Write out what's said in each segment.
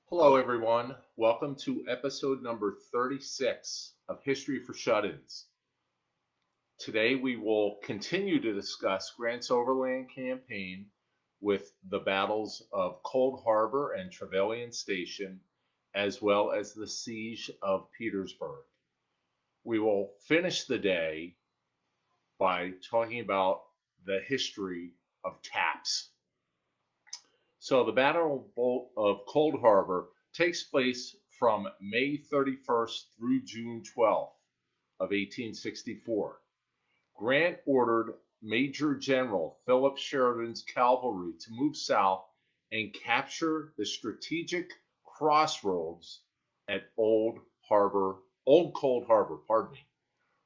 Hello, everyone. Welcome to episode number 36 of History for Shut-ins. Today, we will continue to discuss Grant's Overland Campaign with the battles of Cold Harbor and Trevelyan Station, as well as the siege of Petersburg. We will finish the day by talking about the history of taps. So the Battle of Cold Harbor takes place from May 31st through June 12th of 1864. Grant ordered Major General Philip Sheridan's cavalry to move south and capture the strategic crossroads at Old Cold Harbor,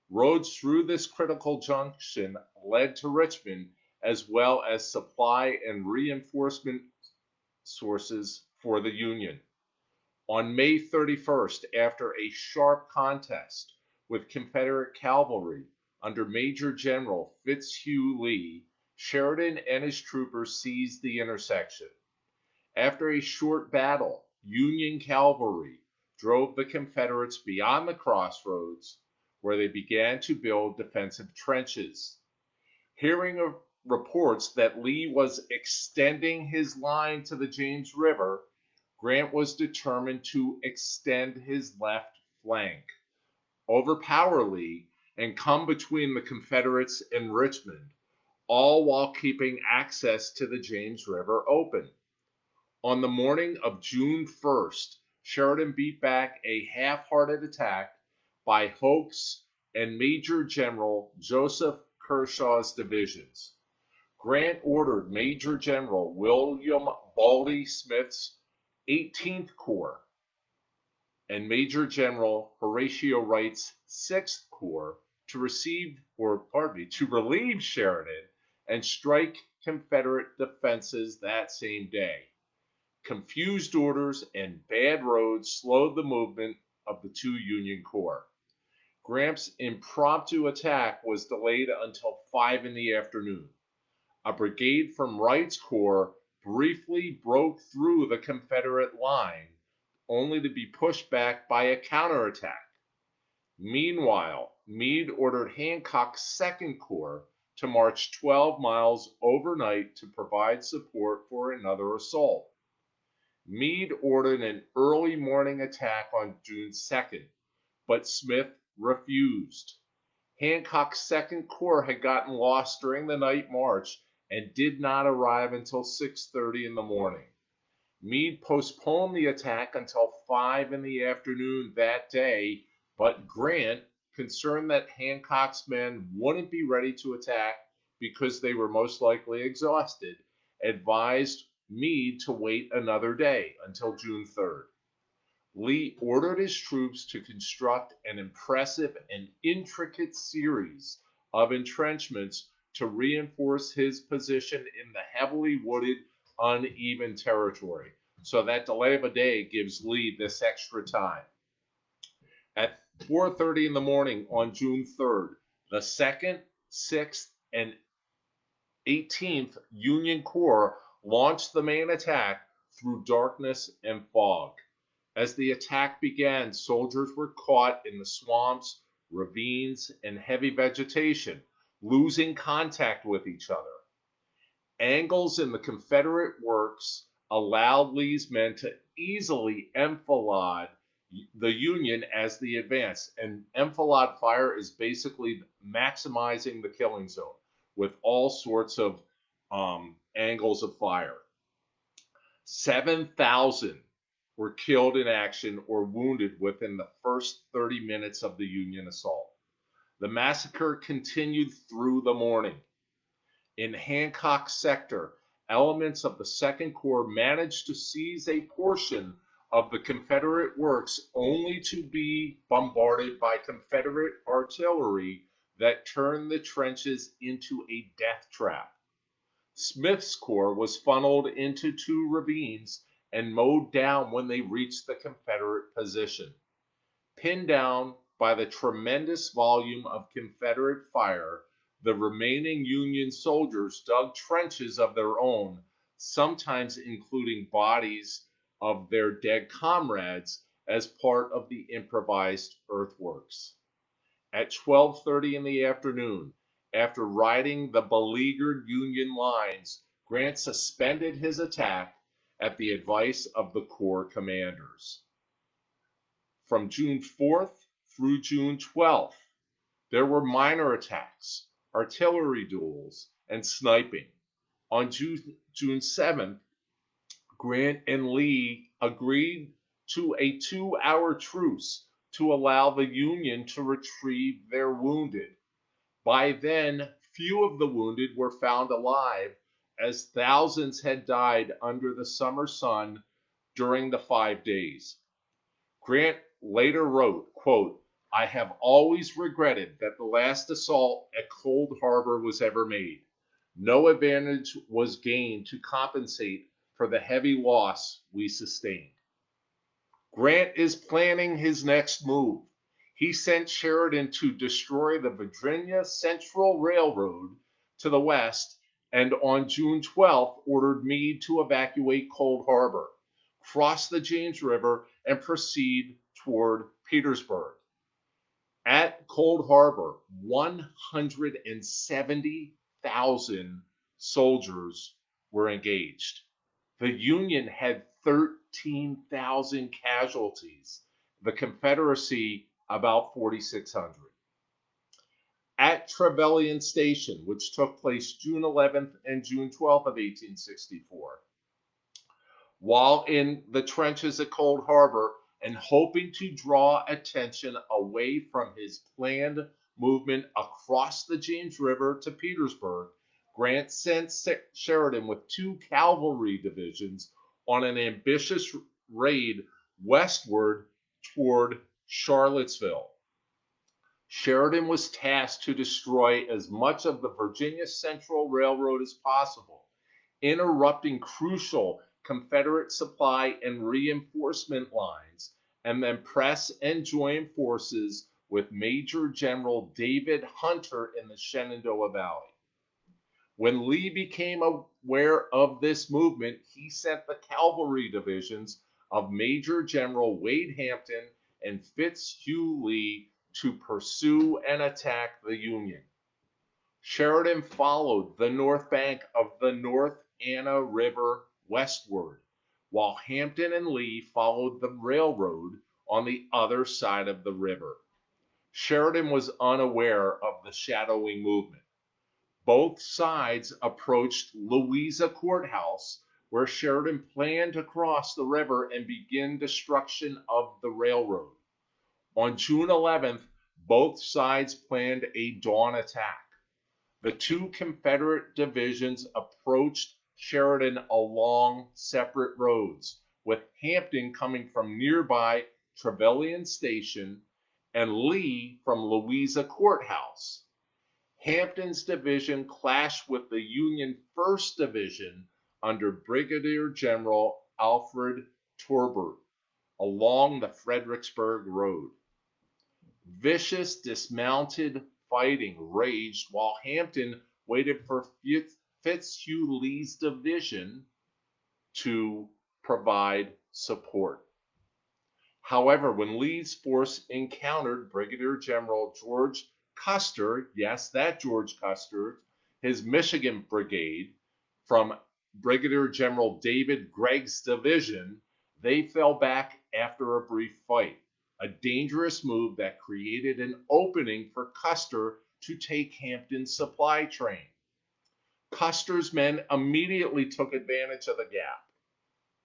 Roads through this critical junction led to Richmond, as well as supply and reinforcement sources for the Union. On May 31st, after a sharp contest with Confederate cavalry under Major General Fitzhugh Lee, Sheridan and his troopers seized the intersection. After a short battle, Union cavalry drove the Confederates beyond the crossroads, where they began to build defensive trenches. Hearing of reports that Lee was extending his line to the James River, Grant was determined to extend his left flank, overpower Lee, and come between the Confederates and Richmond, all while keeping access to the James River open. On the morning of June 1st, Sheridan beat back a half-hearted attack by Hoke's and Major General Joseph Kershaw's divisions. Grant ordered Major General William Baldy Smith's 18th Corps and Major General Horatio Wright's 6th Corps to relieve Sheridan and strike Confederate defenses that same day. Confused orders and bad roads slowed the movement of the two Union Corps. Grant's impromptu attack was delayed until 5 in the afternoon. A brigade from Wright's corps briefly broke through the Confederate line, only to be pushed back by a counterattack. Meanwhile, Meade ordered Hancock's Second Corps to march 12 miles overnight to provide support for another assault. Meade ordered an early morning attack on June 2nd, but Smith refused. Hancock's Second Corps had gotten lost during the night march and did not arrive until 6:30 in the morning. Meade postponed the attack until 5 in the afternoon that day, but Grant, concerned that Hancock's men wouldn't be ready to attack because they were most likely exhausted, advised Meade to wait another day until June 3rd. Lee ordered his troops to construct an impressive and intricate series of entrenchments to reinforce his position in the heavily wooded, uneven territory. So that delay of a day gives Lee this extra time. At 4:30 in the morning on June 3rd, the 2nd, 6th, and 18th Union Corps launched the main attack through darkness and fog. As the attack began, soldiers were caught in the swamps, ravines, and heavy vegetation, losing contact with each other. Angles in the Confederate works allowed Lee's men to easily enfilade the Union as they advanced. And enfilade fire is basically maximizing the killing zone with all sorts of angles of fire. 7,000 were killed in action or wounded within the first 30 minutes of the Union assault. The massacre continued through the morning. In Hancock's sector, elements of the Second Corps managed to seize a portion of the Confederate works only to be bombarded by Confederate artillery that turned the trenches into a death trap. Smith's corps was funneled into two ravines and mowed down when they reached the Confederate position. Pinned down by the tremendous volume of Confederate fire, the remaining Union soldiers dug trenches of their own, sometimes including bodies of their dead comrades as part of the improvised earthworks. At 12:30 in the afternoon, after riding the beleaguered Union lines, Grant suspended his attack at the advice of the Corps commanders. From June 4th through June 12th, there were minor attacks, artillery duels, and sniping. On June 7th, Grant and Lee agreed to a 2-hour truce to allow the Union to retrieve their wounded. By then, few of the wounded were found alive, as thousands had died under the summer sun during the 5 days. Grant later wrote, quote, "I have always regretted that the last assault at Cold Harbor was ever made. No advantage was gained to compensate for the heavy loss we sustained." Grant is planning his next move. He sent Sheridan to destroy the Virginia Central Railroad to the west, and on June 12th ordered Meade to evacuate Cold Harbor, cross the James River, and proceed toward Petersburg. At Cold Harbor, 170,000 soldiers were engaged. The Union had 13,000 casualties, the Confederacy about 4,600. At Trevelyan Station, which took place June 11th and June 12th of 1864, while in the trenches at Cold Harbor and hoping to draw attention away from his planned movement across the James River to Petersburg, Grant sent Sheridan with 2 cavalry divisions on an ambitious raid westward toward Charlottesville. Sheridan was tasked to destroy as much of the Virginia Central Railroad as possible, interrupting crucial Confederate supply and reinforcement lines, and then press and join forces with Major General David Hunter in the Shenandoah Valley. When Lee became aware of this movement, he sent the cavalry divisions of Major General Wade Hampton and Fitzhugh Lee to pursue and attack the Union. Sheridan followed the north bank of the North Anna River westward, while Hampton and Lee followed the railroad on the other side of the river. Sheridan was unaware of the shadowing movement. Both sides approached Louisa Courthouse, where Sheridan planned to cross the river and begin destruction of the railroad. On June 11th, both sides planned a dawn attack. The 2 Confederate divisions approached Sheridan along separate roads, with Hampton coming from nearby Trevelyan Station and Lee from Louisa Courthouse. Hampton's division clashed with the Union 1st Division under Brigadier General Alfred Torbert along the Fredericksburg Road. Vicious dismounted fighting raged while Hampton waited for Fitzhugh Lee's division to provide support. However, when Lee's force encountered Brigadier General George Custer, yes, that George Custer, his Michigan Brigade, from Brigadier General David Gregg's division, they fell back after a brief fight, a dangerous move that created an opening for Custer to take Hampton's supply train. Custer's men immediately took advantage of the gap,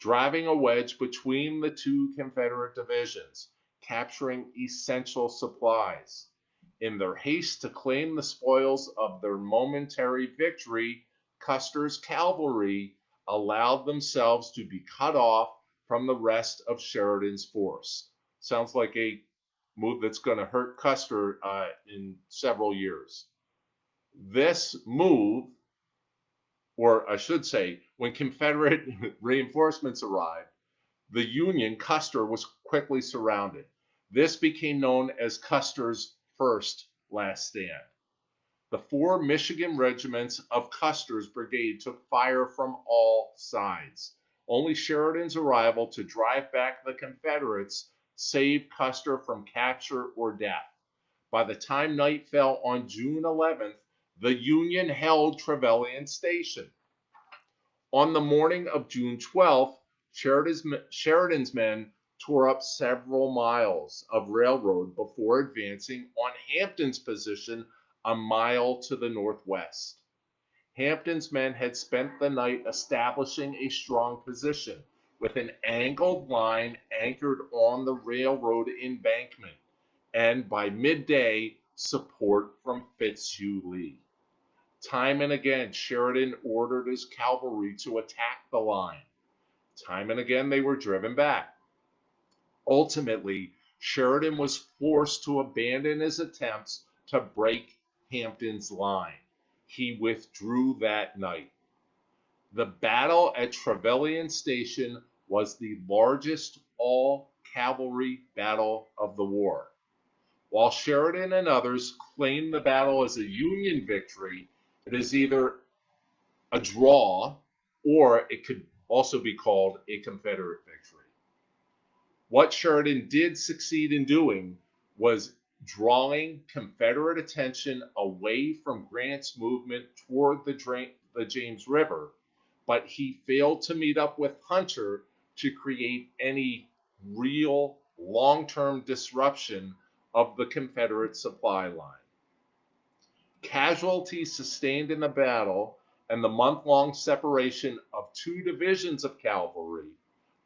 driving a wedge between the 2 Confederate divisions, capturing essential supplies. In their haste to claim the spoils of their momentary victory, Custer's cavalry allowed themselves to be cut off from the rest of Sheridan's force. Sounds like a move that's going to hurt Custer in several years. This move, or I should say, when Confederate reinforcements arrived, the Union, Custer, was quickly surrounded. This became known as Custer's first last stand. The 4 Michigan regiments of Custer's brigade took fire from all sides. Only Sheridan's arrival to drive back the Confederates saved Custer from capture or death. By the time night fell on June 11th, the Union held Trevelyan Station. On the morning of June 12th, Sheridan's men tore up several miles of railroad before advancing on Hampton's position a mile to the northwest. Hampton's men had spent the night establishing a strong position with an angled line anchored on the railroad embankment, and by midday, support from Fitzhugh Lee. Time and again, Sheridan ordered his cavalry to attack the line. Time and again, they were driven back. Ultimately, Sheridan was forced to abandon his attempts to break Hampton's line. He withdrew that night. The battle at Trevelyan Station was the largest all-cavalry battle of the war. While Sheridan and others claimed the battle as a Union victory, it is either a draw or it could also be called a Confederate victory. What Sheridan did succeed in doing was drawing Confederate attention away from Grant's movement toward the James River, but he failed to meet up with Hunter to create any real long-term disruption of the Confederate supply line. Casualties sustained in the battle and the month-long separation of two divisions of cavalry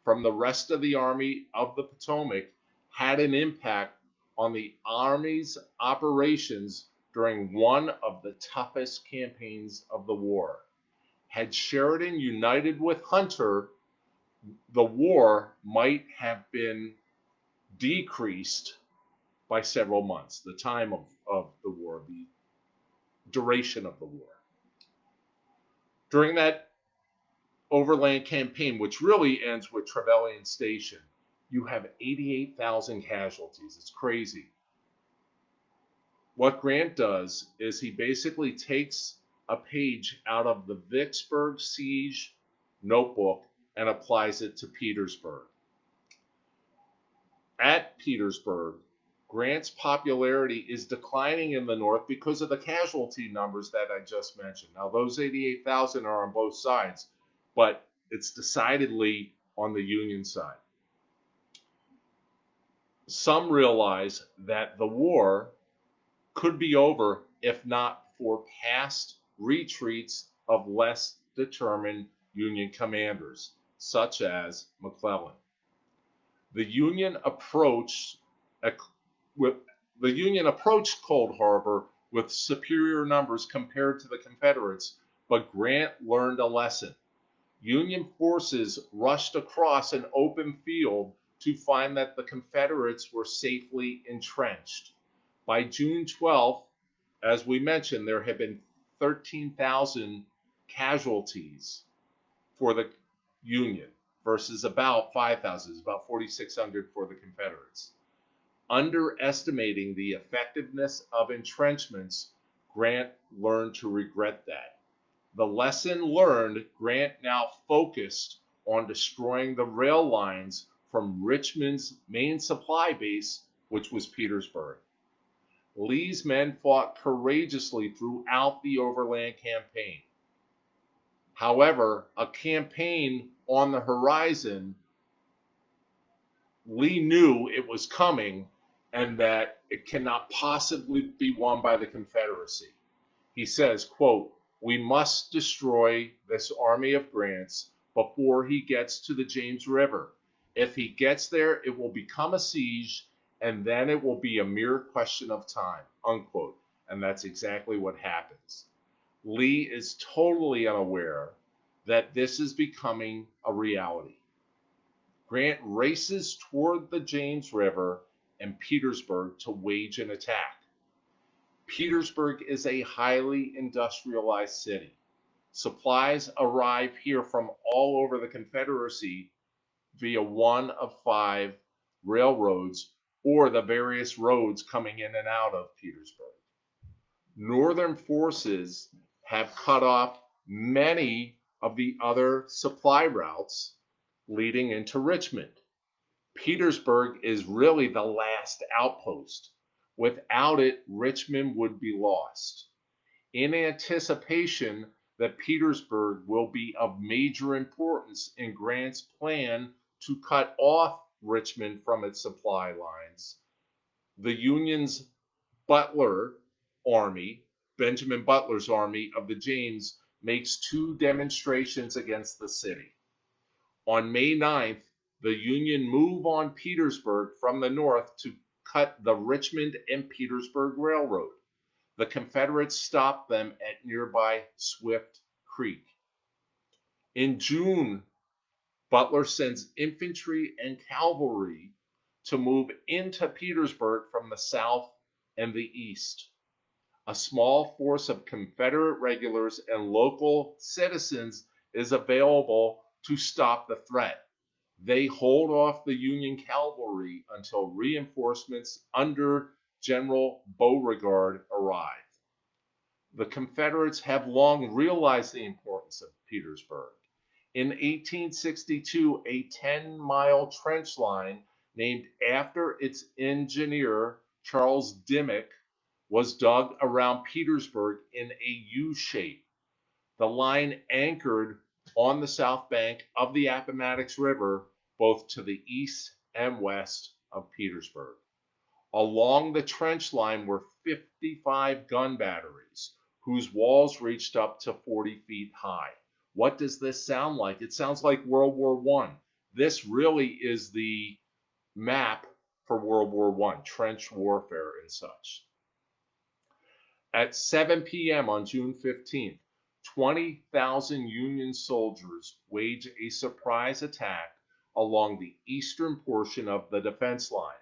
from the rest of the Army of the Potomac had an impact on the Army's operations during one of the toughest campaigns of the war. Had Sheridan united with Hunter, the war might have been decreased by several months, the time of the war, the duration of the war. During that Overland Campaign, which really ends with Trevelyan Station, you have 88,000 casualties. It's crazy. What Grant does is he basically takes a page out of the Vicksburg siege notebook and applies it to Petersburg. At Petersburg, Grant's popularity is declining in the north because of the casualty numbers that I just mentioned. Now, those 88,000 are on both sides, but it's decidedly on the Union side. Some realize that the war could be over if not for past retreats of less determined Union commanders, such as McClellan. The Union approached Cold Harbor with superior numbers compared to the Confederates, but Grant learned a lesson. Union forces rushed across an open field to find that the Confederates were safely entrenched. By June 12th, as we mentioned, there had been 13,000 casualties for the Union versus about 5,000, about 4,600 for the Confederates. Underestimating the effectiveness of entrenchments, Grant learned to regret that. The lesson learned, Grant now focused on destroying the rail lines from Richmond's main supply base, which was Petersburg. Lee's men fought courageously throughout the Overland Campaign. However, a campaign on the horizon, Lee knew it was coming and that it cannot possibly be won by the Confederacy. He says, quote, "We must destroy this army of Grant's before he gets to the James River. If he gets there, it will become a siege, and then it will be a mere question of time," unquote. And that's exactly what happens. Lee is totally unaware that this is becoming a reality. Grant races toward the James River and Petersburg to wage an attack. Petersburg is a highly industrialized city. Supplies arrive here from all over the Confederacy via one of 5 railroads or the various roads coming in and out of Petersburg. Northern forces have cut off many of the other supply routes leading into Richmond. Petersburg is really the last outpost. Without it, Richmond would be lost. In anticipation that Petersburg will be of major importance in Grant's plan to cut off Richmond from its supply lines, the Union's Butler army, Benjamin Butler's army of the James, makes two demonstrations against the city. On May 9th, the Union move on Petersburg from the north to cut the Richmond and Petersburg Railroad. The Confederates stopped them at nearby Swift Creek. In June, Butler sends infantry and cavalry to move into Petersburg from the south and the east. A small force of Confederate regulars and local citizens is available to stop the threat. They hold off the Union cavalry until reinforcements under General Beauregard arrive. The Confederates have long realized the importance of Petersburg. In 1862, a 10-mile trench line named after its engineer, Charles Dimmick, was dug around Petersburg in a U shape. The line anchored on the south bank of the Appomattox River, both to the east and west of Petersburg. Along the trench line were 55 gun batteries, whose walls reached up to 40 feet high. What does this sound like? It sounds like World War I. This really is the map for World War I, trench warfare and such. At 7 p.m. on June 15th, 20,000 Union soldiers wage a surprise attack along the eastern portion of the defense line.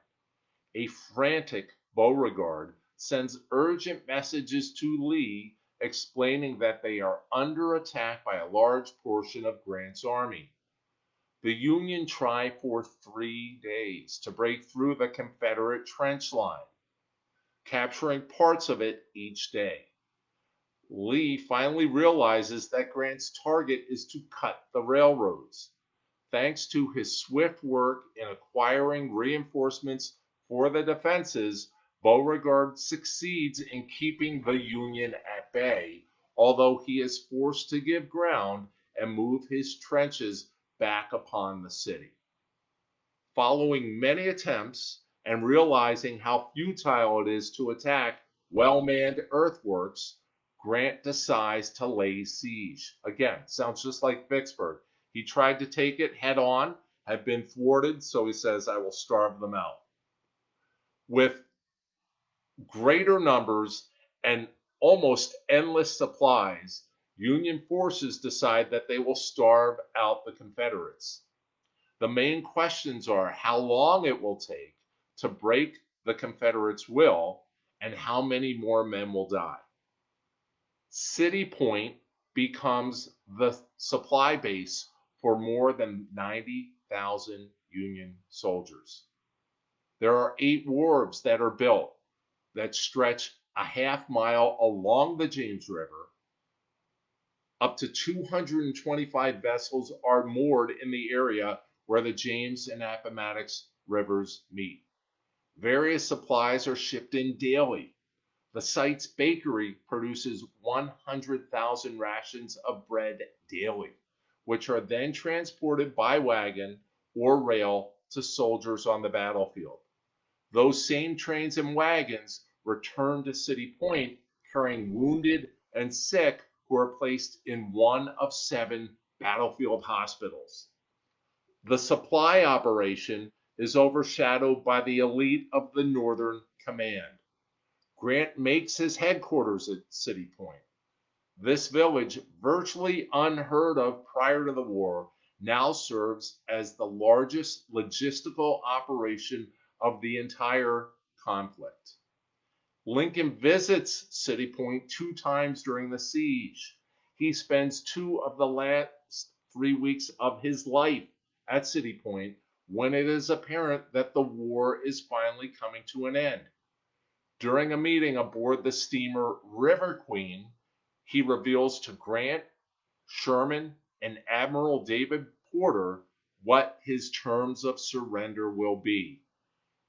A frantic Beauregard sends urgent messages to Lee explaining that they are under attack by a large portion of Grant's army. The Union try for 3 days to break through the Confederate trench line, capturing parts of it each day. Lee finally realizes that Grant's target is to cut the railroads. Thanks to his swift work in acquiring reinforcements for the defenses, Beauregard succeeds in keeping the Union at bay, although he is forced to give ground and move his trenches back upon the city. Following many attempts and realizing how futile it is to attack well-manned earthworks, Grant decides to lay siege. Again, sounds just like Vicksburg. He tried to take it head on, had been thwarted, so he says, I will starve them out. With greater numbers and almost endless supplies, Union forces decide that they will starve out the Confederates. The main questions are how long it will take to break the Confederates' will and how many more men will die. City Point becomes the supply base for more than 90,000 Union soldiers. There are 8 wharves that are built that stretch a half mile along the James River. Up to 225 vessels are moored in the area where the James and Appomattox rivers meet. Various supplies are shipped in daily. The site's bakery produces 100,000 rations of bread daily, which are then transported by wagon or rail to soldiers on the battlefield. Those same trains and wagons return to City Point carrying wounded and sick who are placed in one of 7 battlefield hospitals. The supply operation is overshadowed by the elite of the Northern Command. Grant makes his headquarters at City Point. This village, virtually unheard of prior to the war, now serves as the largest logistical operation of the entire conflict. Lincoln visits City Point 2 times during the siege. He spends 2 of the last 3 weeks of his life at City Point when it is apparent that the war is finally coming to an end. During a meeting aboard the steamer River Queen, he reveals to Grant, Sherman, and Admiral David Porter what his terms of surrender will be.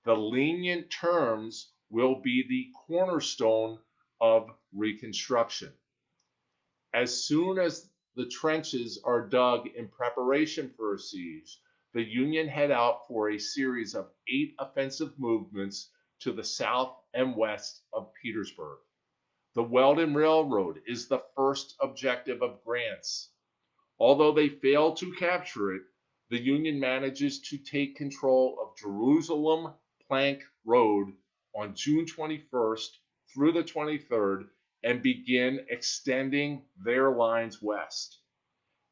The lenient terms will be the cornerstone of Reconstruction. As soon as the trenches are dug in preparation for a siege, the Union head out for a series of 8 offensive movements to the south and west of Petersburg. The Weldon Railroad is the first objective of Grant's. Although they fail to capture it, the Union manages to take control of Jerusalem Plank Road on June 21st through the 23rd and begin extending their lines west.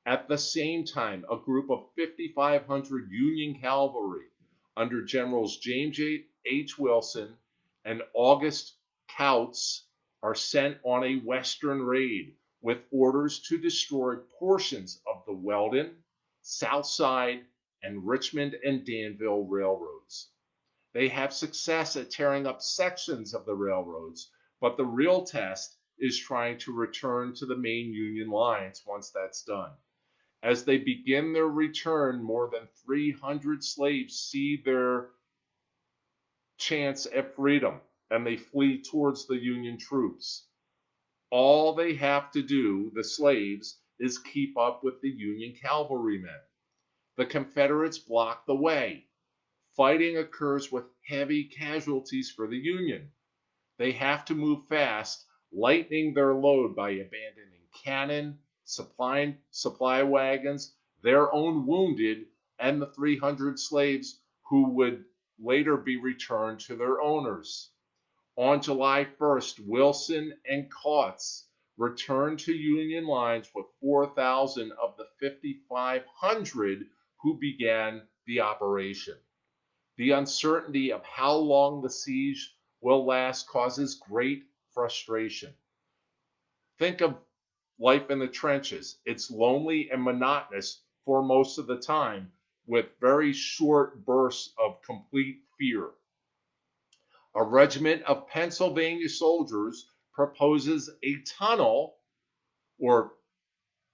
At the same time, a group of 5,500 Union cavalry under Generals James H. Wilson and August Kautz are sent on a western raid with orders to destroy portions of the Weldon, South Side, and Richmond and Danville railroads. They have success at tearing up sections of the railroads, but the real test is trying to return to the main Union lines once that's done. As they begin their return, more than 300 slaves see their chance at freedom and they flee towards the Union troops. All they have to do, the slaves, is keep up with the Union cavalrymen. The Confederates block the way. Fighting occurs with heavy casualties for the Union. They have to move fast, lightening their load by abandoning cannon, supply wagons, their own wounded, and the 300 slaves who would later be returned to their owners. On July 1st, Wilson and Kautz returned to Union lines with 4,000 of the 5,500 who began the operation. The uncertainty of how long the siege will last causes great frustration. Think of life in the trenches. It's lonely and monotonous for most of the time, with very short bursts of complete fear. A regiment of Pennsylvania soldiers proposes a tunnel or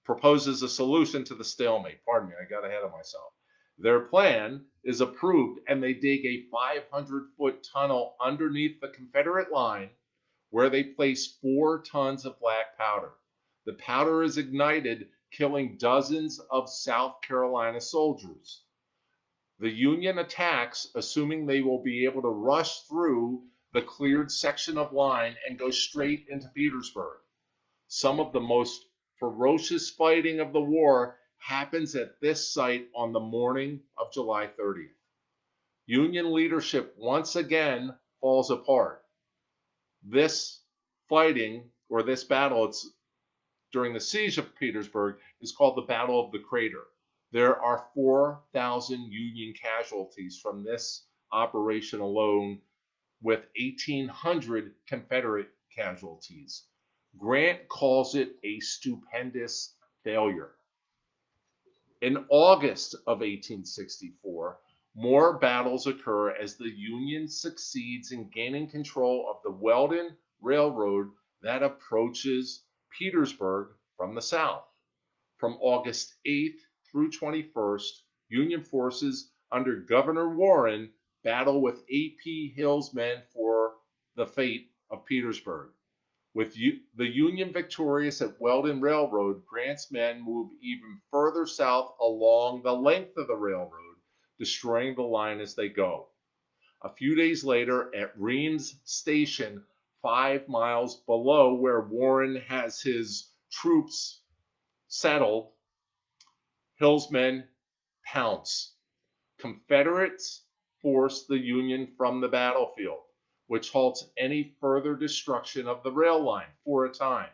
proposes a solution to the stalemate. Pardon me, I got ahead of myself. Their plan is approved and they dig a 500-foot tunnel underneath the Confederate line where they place 4 tons of black powder. The powder is ignited, killing dozens of South Carolina soldiers. The Union attacks, assuming they will be able to rush through the cleared section of line and go straight into Petersburg. Some of the most ferocious fighting of the war happens at this site on the morning of July 30th. Union leadership once again falls apart. This fighting, or this battle, it's during the siege of Petersburg, is called the Battle of the Crater. There are 4,000 Union casualties from this operation alone, with 1,800 Confederate casualties. Grant calls it a stupendous failure. In August of 1864, more battles occur as the Union succeeds in gaining control of the Weldon Railroad that approaches Petersburg from the south. From August 8th through 21st, Union forces under Governor Warren battle with A.P. Hill's men for the fate of Petersburg. With the Union victorious at Weldon Railroad, Grant's men move even further south along the length of the railroad, destroying the line as they go. A few days later, at Reams Station, 5 miles below where Warren has his troops settled, Hill's men pounce. Confederates force the Union from the battlefield, which halts any further destruction of the rail line for a time.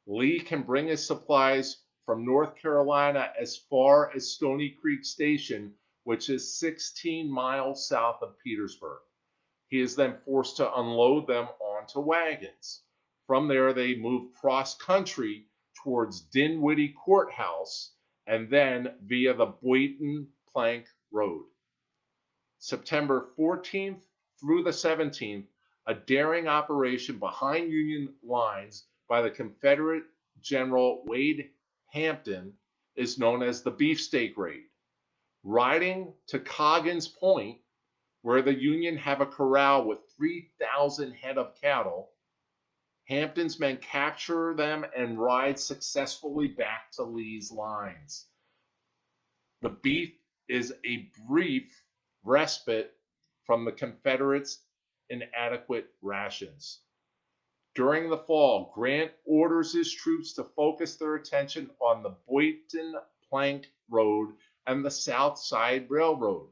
Lee can bring his supplies from North Carolina as far as Stony Creek Station, which is 16 miles south of Petersburg. He is then forced to unload them onto wagons. From there, they move cross-country towards Dinwiddie Courthouse and then via the Boynton Plank Road. September 14th through the 17th, a daring operation behind Union lines by the Confederate General Wade Hampton is known as the Beefsteak Raid. Riding to Coggins Point, where the Union have a corral with 3,000 head of cattle, Hampton's men capture them and ride successfully back to Lee's lines. The beef is a brief respite from the Confederates' inadequate rations. During the fall, Grant orders his troops to focus their attention on the Boynton Plank Road and the South Side Railroad.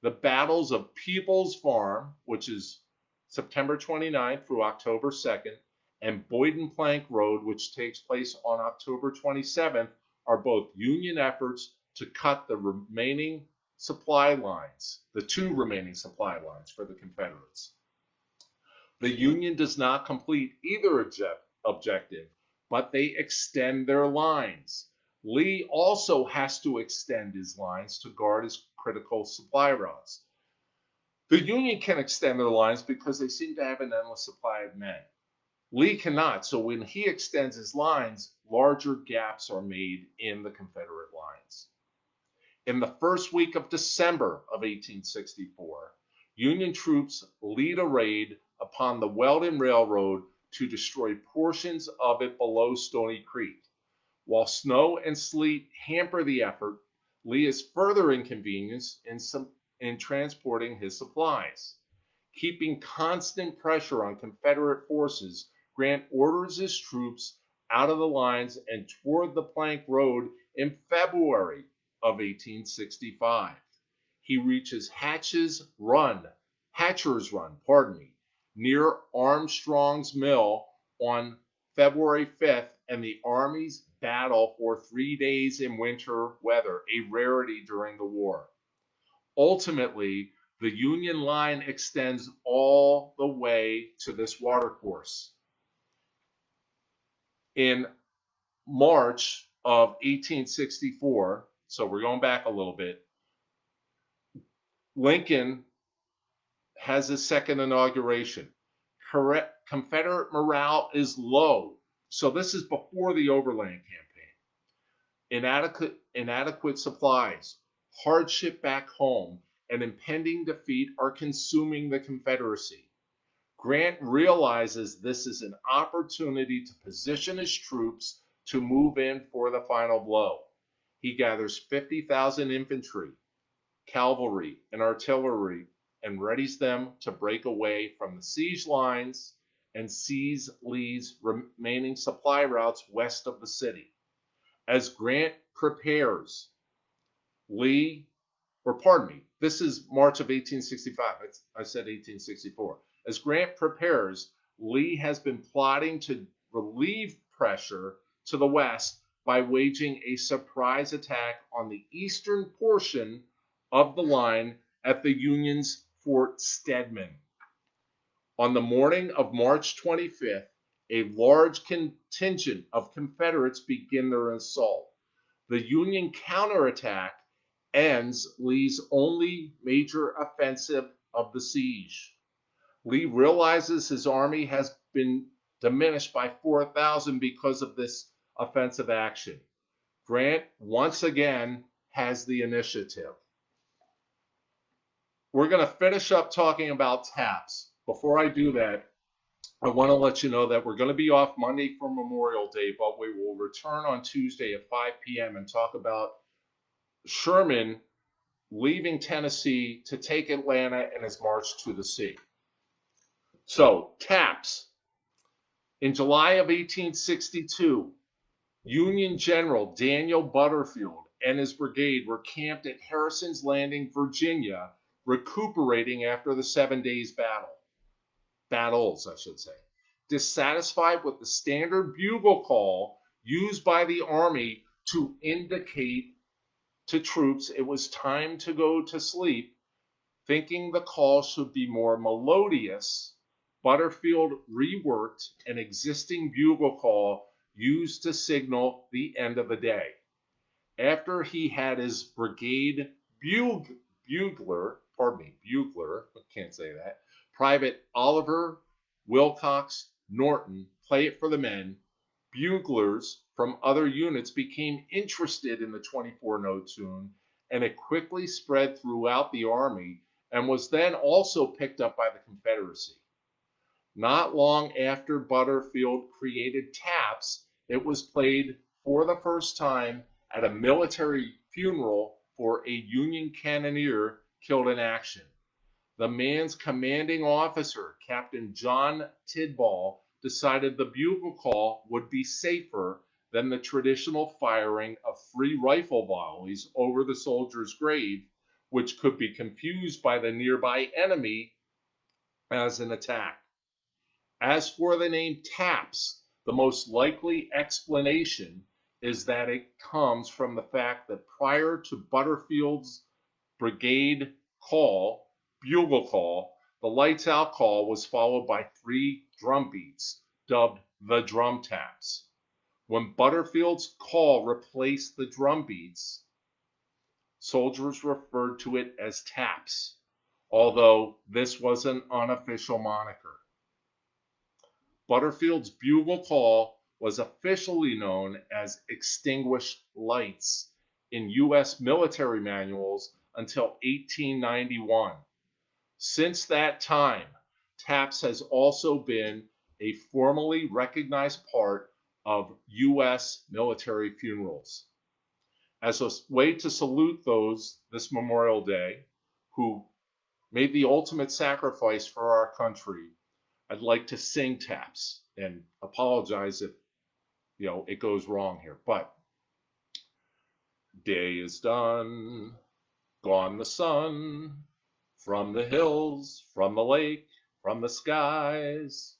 The battles of People's Farm, which is September 29th through October 2nd, and Boynton Plank Road, which takes place on October 27th, are both Union efforts to cut the remaining supply lines, the two remaining supply lines for the Confederates. The Union does not complete either objective, but they extend their lines. Lee also has to extend his lines to guard his critical supply routes. The Union can extend their lines because they seem to have an endless supply of men. Lee cannot, so when he extends his lines, larger gaps are made in the Confederate lines. In the first week of December of 1864, Union troops lead a raid upon the Weldon Railroad to destroy portions of it below Stony Creek. While snow and sleet hamper the effort, Lee is further inconvenienced in transporting his supplies. Keeping constant pressure on Confederate forces, Grant orders his troops out of the lines and toward the Plank Road in February of 1865. He reaches Hatcher's Run, near Armstrong's Mill on February 5th, and the armies battle for 3 days in winter weather, a rarity during the war. Ultimately, the Union line extends all the way to this watercourse. In March of 1864, so we're going back a little bit, Lincoln has his second inauguration. Confederate morale is low. So this is before the Overland Campaign. Inadequate supplies, hardship back home, and impending defeat are consuming the Confederacy. Grant realizes this is an opportunity to position his troops to move in for the final blow. He gathers 50,000 infantry, cavalry, and artillery and readies them to break away from the siege lines and seize Lee's remaining supply routes west of the city. As Grant prepares, this is March of 1865. I said 1864. As Grant prepares, Lee has been plotting to relieve pressure to the west by waging a surprise attack on the eastern portion of the line at the Union's Fort Stedman. On the morning of March 25th, a large contingent of Confederates begin their assault. The Union counterattack ends Lee's only major offensive of the siege. Lee realizes his army has been diminished by 4,000 because of this offensive action. Grant once again has the initiative. We're going to finish up talking about TAPS. Before I do that, I want to let you know that we're going to be off Monday for Memorial Day, but we will return on Tuesday at 5 p.m. and talk about Sherman leaving Tennessee to take Atlanta and his march to the sea. So, TAPS. In July of 1862, Union General Daniel Butterfield and his brigade were camped at Harrison's Landing, Virginia, recuperating after the 7 days battles. Dissatisfied with the standard bugle call used by the army to indicate to troops it was time to go to sleep, thinking the call should be more melodious, Butterfield reworked an existing bugle call used to signal the end of the day. After he had his brigade bugler, Private Oliver Wilcox Norton, play it for the men, buglers from other units became interested in the 24-note tune and it quickly spread throughout the Army and was then also picked up by the Confederacy. Not long after Butterfield created taps, it was played for the first time at a military funeral for a Union cannoneer killed in action. The man's commanding officer, Captain John Tidball, decided the bugle call would be safer than the traditional firing of 3 rifle volleys over the soldier's grave, which could be confused by the nearby enemy as an attack. As for the name TAPS, the most likely explanation is that it comes from the fact that prior to Butterfield's brigade call, bugle call, the lights out call was followed by 3 drum beats, dubbed the drum taps. When Butterfield's call replaced the drum beats, soldiers referred to it as taps, although this was an unofficial moniker. Butterfield's bugle call was officially known as extinguished lights in U.S. military manuals until 1891. Since that time, taps has also been a formally recognized part of U.S. military funerals. As a way to salute those this Memorial Day who made the ultimate sacrifice for our country, I'd like to sing taps and apologize if it goes wrong here. But day is done, gone the sun, from the hills, from the lake, from the skies.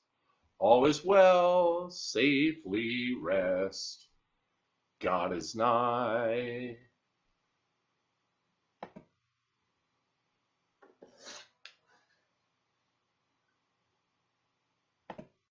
All is well, safely rest. God is nigh.